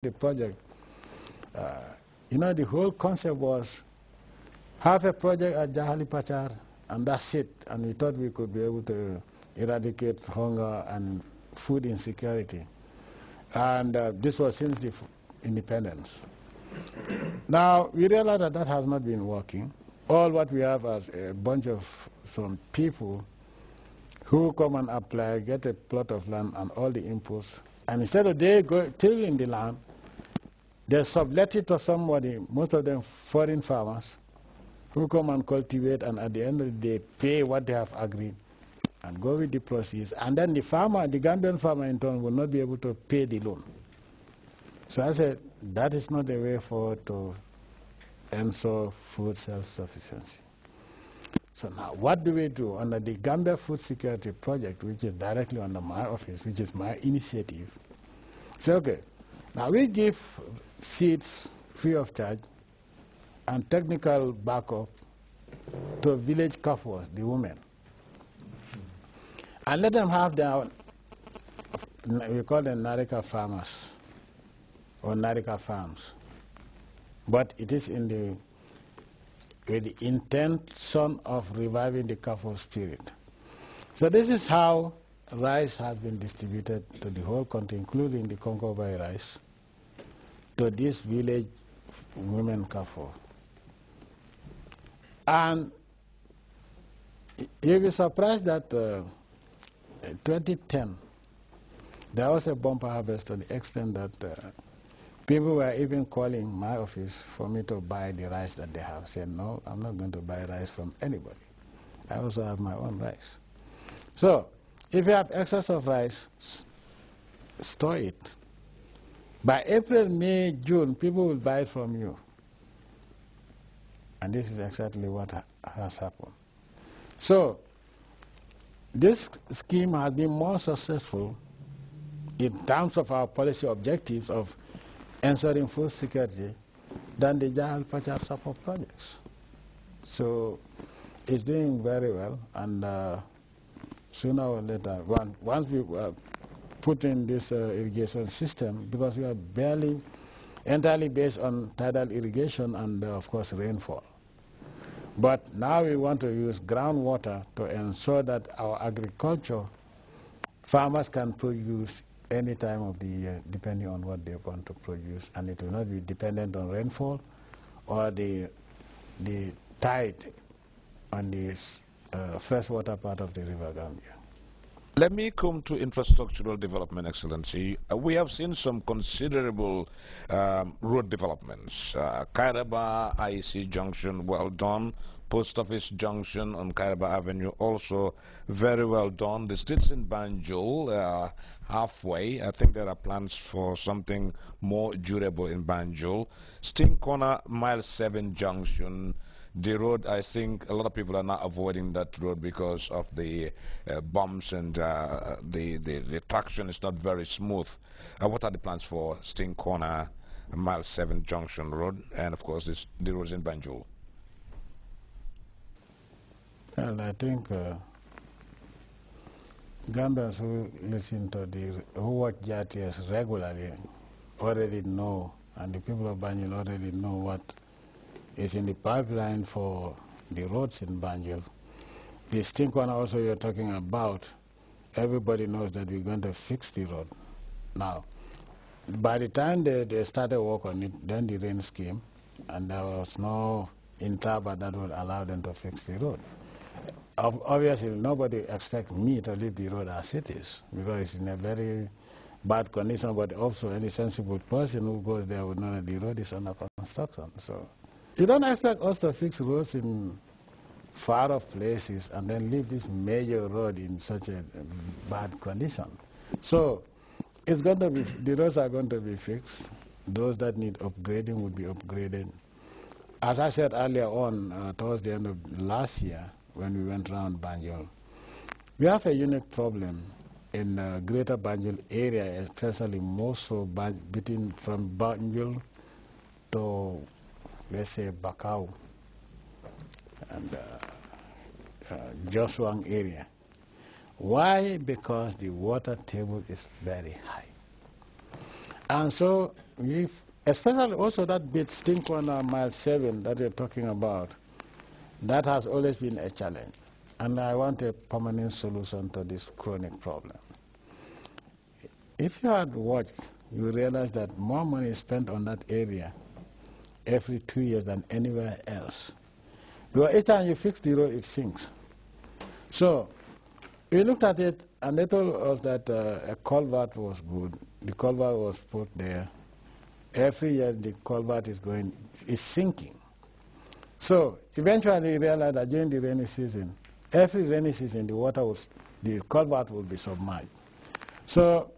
the project, the whole concept was have a project at Jahali Pachar, and that's it. And we thought we could be able to eradicate hunger and food insecurity. And this was since the independence. Now, we realize that that has not been working. All what we have is a bunch of some people who come and apply, get a plot of land and all the inputs, and instead of they go tilling the land, they sublet it to somebody, most of them foreign farmers, who come and cultivate, and at the end of the day pay what they have agreed and go with the proceeds. And then the farmer, the Gambian farmer in turn, will not be able to pay the loan. So I said, that is not the way forward to ensure food self-sufficiency. So now, what do we do under the Gambia Food Security Project, which is directly under my office, which is my initiative? So, okay, now we give seeds free of charge and technical backup to village kafwas, the women. And let them have their own, we call them Narika farmers, or Narika farms. But it is in the with the intention of reviving the Kafo spirit. So this is how rice has been distributed to the whole country, including the Congo by rice, to this village women Kafo. And you'll be surprised that in 2010, there was a bumper harvest to the extent that people were even calling my office for me to buy the rice that they have. I said, no, I'm not going to buy rice from anybody. I also have my own rice. So, if you have excess of rice, store it. By April, May, June, people will buy it from you. And this is exactly what has happened. So, this scheme has been more successful in terms of our policy objectives of ensuring food security than the Jahal Pachar support projects. So it's doing very well, and sooner or later, once we put in this irrigation system, because we are barely entirely based on tidal irrigation and, of course, rainfall. But now we want to use groundwater to ensure that our agriculture, farmers can produce any time of the year, depending on what they want to produce, and it will not be dependent on rainfall or the tide on the freshwater part of the River Gambia. Let me come to infrastructural development, Excellency. We have seen some considerable road developments. Kairaba IEC Junction, well done. Post Office Junction on Kairaba Avenue, also very well done. The streets in Banjul, halfway. I think there are plans for something more durable in Banjul. Sting Corner, Mile 7 Junction. The road, I think a lot of people are now avoiding that road because of the bumps and the traction is not very smooth. What are the plans for Sting Corner, Mile 7 Junction Road, and of course the roads in Banjul? Well, I think Gambians who listen to who watch GTS regularly already know, and the people of Banjul already know what is in the pipeline for the roads in Banjul. The Sting Corner also you're talking about, everybody knows that we're going to fix the road. Now, by the time they started work on it, then the rain came, and there was no interval that would allow them to fix the road. Obviously, nobody expects me to leave the road as it is, because it's in a very bad condition, but also any sensible person who goes there would know that the road is under construction. So you don't expect us to fix roads in far-off places and then leave this major road in such a bad condition. So it's going to be, the roads are going to be fixed. Those that need upgrading will be upgraded. As I said earlier on, towards the end of last year, when we went around Banjul, we have a unique problem in greater Banjul area, especially more so between from Banjul to, let's say, Bakau and Joshua area. Why? Because the water table is very high. And so, especially also that bit Stinkwana Mile 7 that you're talking about, that has always been a challenge. And I want a permanent solution to this chronic problem. If you had watched, you realize that more money is spent on that area every 2 years than anywhere else. Because each time you fix the road, it sinks. So we looked at it, and they told us that a culvert was good. The culvert was put there. Every year the culvert is sinking. So eventually we realized that during the rainy season, every rainy season the culvert will be submerged. So,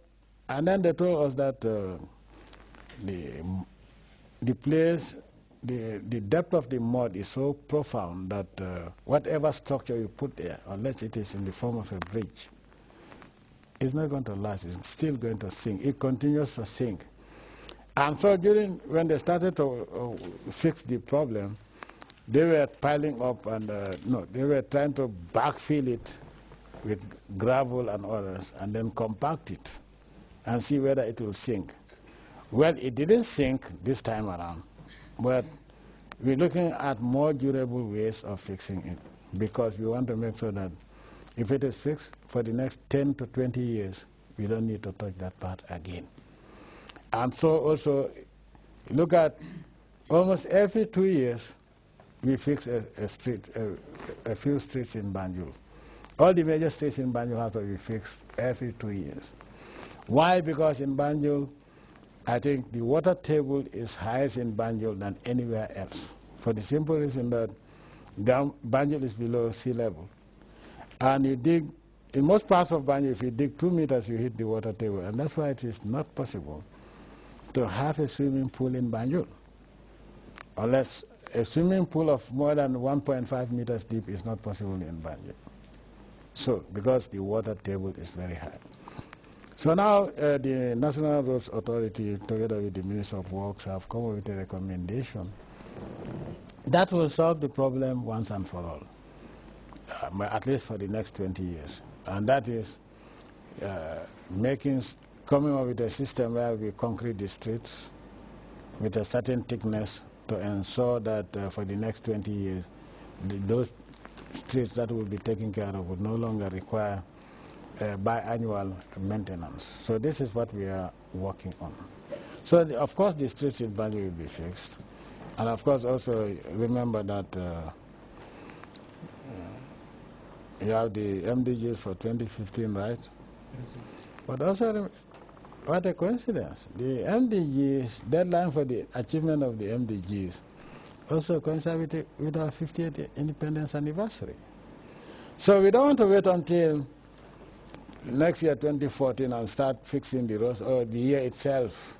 and then they told us that the place, the depth of the mud is so profound that whatever structure you put there, unless it is in the form of a bridge, it's not going to last. It's still going to sink. It continues to sink. And so when they started to fix the problem, they were piling up and, they were trying to backfill it with gravel and others and then compact it and see whether it will sink. Well, it didn't sink this time around, but we're looking at more durable ways of fixing it because we want to make sure that if it is fixed for the next 10 to 20 years, we don't need to touch that part again. And so also, look at almost every 2 years, we fix a few streets in Banjul. All the major streets in Banjul have to be fixed every 2 years. Why? Because in Banjul, I think the water table is highest in Banjul than anywhere else. For the simple reason that Banjul is below sea level. And you dig, in most parts of Banjul, if you dig 2 meters, you hit the water table. And that's why it is not possible to have a swimming pool in Banjul. Unless a swimming pool of more than 1.5 meters deep is not possible in Banjul. So, because the water table is very high. So now the National Roads Authority, together with the Minister of Works, have come up with a recommendation that will solve the problem once and for all, at least for the next 20 years. And that is coming up with a system where we concrete the streets with a certain thickness to ensure that for the next 20 years, those streets that will be taken care of would no longer require biannual maintenance. So this is what we are working on. So of course the streets in Banjul will be fixed. And of course also remember that you have the MDGs for 2015, right? Yes, but also, what a coincidence. The MDGs, deadline for the achievement of the MDGs, also coincides with our 50th independence anniversary. So we don't want to wait until next year, 2014, and start fixing the roads, or the year itself,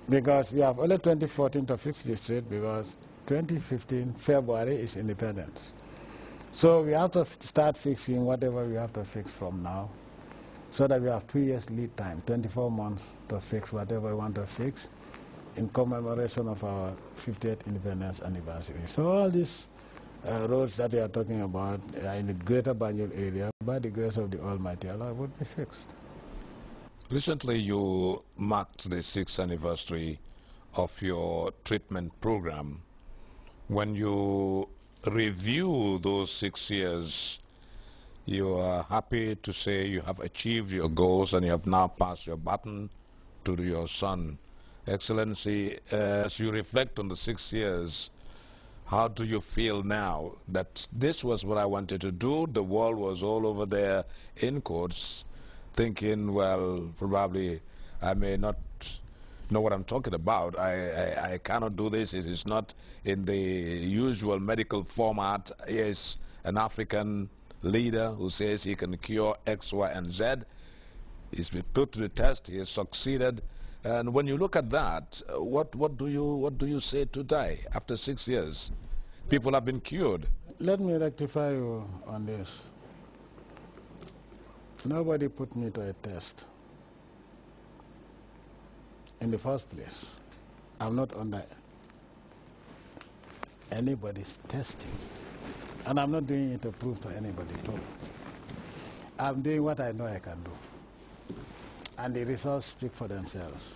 because we have only 2014 to fix the street, because 2015, February, is independence. So we have to start fixing whatever we have to fix from now, so that we have 2 years lead time, 24 months to fix whatever we want to fix in commemoration of our 50th independence anniversary. So all these roads that we are talking about in the greater Banjul area, by the grace of the Almighty Allah, would be fixed. Recently you marked the 6th anniversary of your treatment program. When you review those 6 years, you are happy to say you have achieved your goals and you have now passed your baton to your son. Excellency, as you reflect on the 6 years, how do you feel now that this was what I wanted to do? The world was all over there in quotes, thinking, well, probably I may not know what I'm talking about. I cannot do this. It is not in the usual medical format. Yes, an African leader who says he can cure X, Y, and Z. He's been put to the test. He has succeeded. And when you look at that, what do you say today after 6 years? People have been cured. Let me rectify you on this. Nobody put me to a test. In the first place, I'm not under anybody's testing. And I'm not doing it to prove to anybody too. I'm doing what I know I can do. And the results speak for themselves.